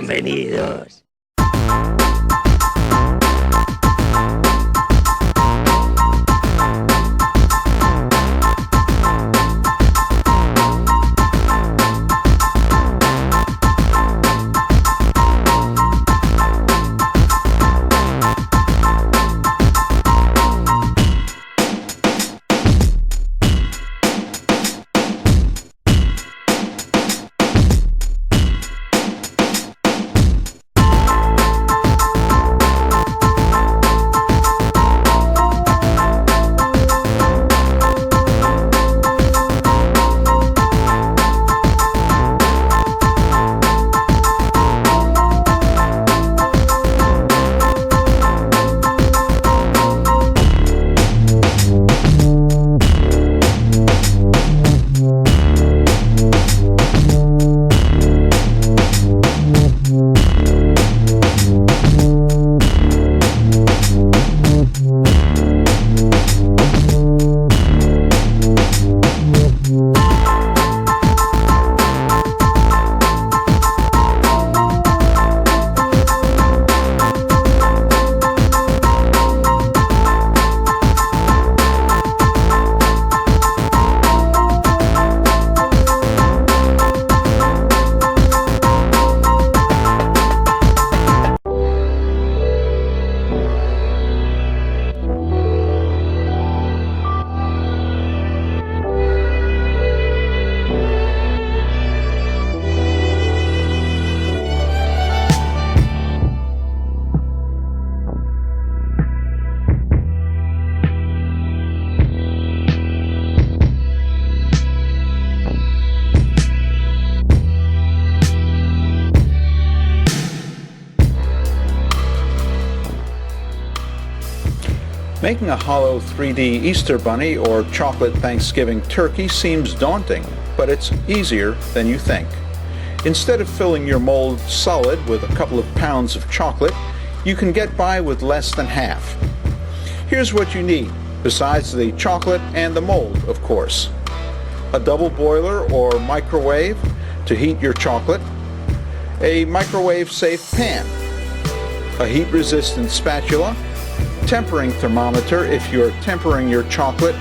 Bienvenidos. Making a hollow 3D Easter bunny or chocolate Thanksgiving turkey seems daunting, but it's easier than you think. Instead of filling your mold solid with a couple of pounds of chocolate, you can get by with less than half. Here's what you need, besides the chocolate and the mold, of course. A double boiler or microwave to heat your chocolate, a microwave-safe pan, a heat-resistant spatula, tempering thermometer if you're tempering your chocolate,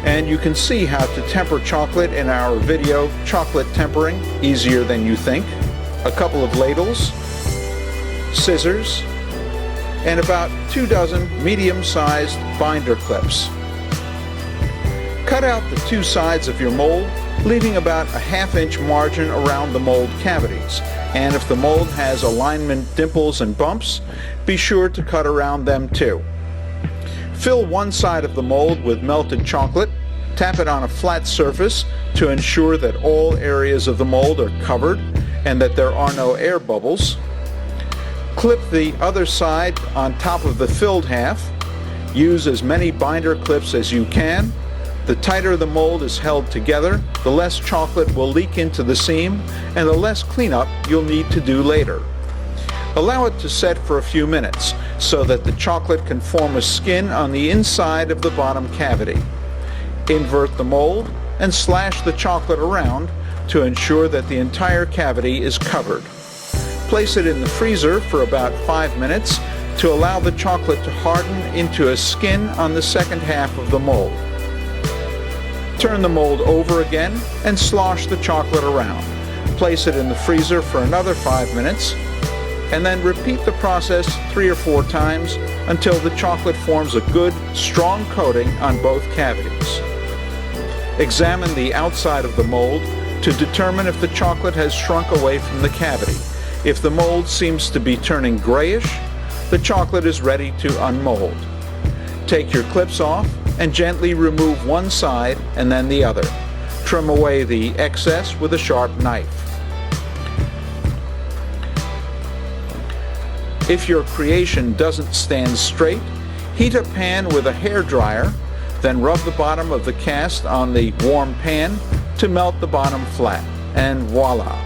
and you can see how to temper chocolate in our video, Chocolate Tempering, Easier Than You Think, a couple of ladles, scissors, and about 2 dozen medium-sized binder clips. Cut out the two sides of your mold, leaving about a ½ inch margin around the mold cavities, and if the mold has alignment dimples and bumps, be sure to cut around them too. Fill one side of the mold with melted chocolate, tap it on a flat surface to ensure that all areas of the mold are covered and that there are no air bubbles. Clip the other side on top of the filled half. Use as many binder clips as you can. The tighter the mold is held together, the less chocolate will leak into the seam and the less cleanup you'll need to do later. Allow it to set for a few minutes so that the chocolate can form a skin on the inside of the bottom cavity. Invert the mold and slash the chocolate around to ensure that the entire cavity is covered. Place it in the freezer for about 5 minutes to allow the chocolate to harden into a skin on the second half of the mold. Turn the mold over again and slosh the chocolate around. Place it in the freezer for another 5 minutes, and then repeat the process 3 or 4 times until the chocolate forms a good, strong coating on both cavities. Examine the outside of the mold to determine if the chocolate has shrunk away from the cavity. If the mold seems to be turning grayish, the chocolate is ready to unmold. Take your clips off and gently remove one side and then the other. Trim away the excess with a sharp knife. If your creation doesn't stand straight, heat a pan with a hairdryer, then rub the bottom of the cast on the warm pan to melt the bottom flat, and voila,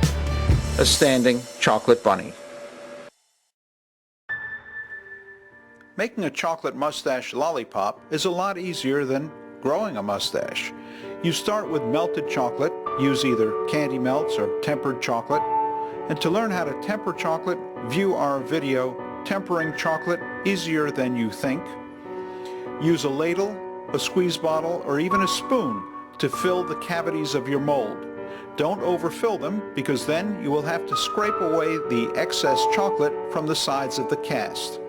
a standing chocolate bunny. Making a chocolate mustache lollipop is a lot easier than growing a mustache. You start with melted chocolate, use either candy melts or tempered chocolate, And to learn how to temper chocolate, view our video, Tempering Chocolate Easier Than You Think. Use a ladle, a squeeze bottle, or even a spoon to fill the cavities of your mold. Don't overfill them because then you will have to scrape away the excess chocolate from the sides of the cast.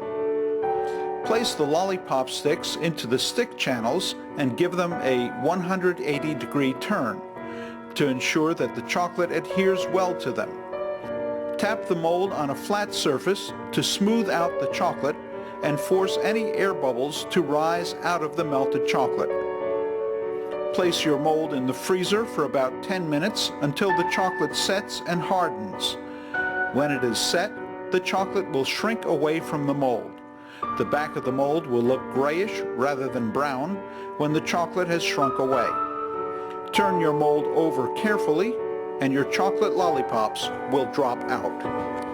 Place the lollipop sticks into the stick channels and give them a 180-degree turn to ensure that the chocolate adheres well to them. Tap the mold on a flat surface to smooth out the chocolate and force any air bubbles to rise out of the melted chocolate. Place your mold in the freezer for about 10 minutes until the chocolate sets and hardens. When it is set, the chocolate will shrink away from the mold. The back of the mold will look grayish rather than brown when the chocolate has shrunk away. Turn your mold over carefully and your chocolate lollipops will drop out.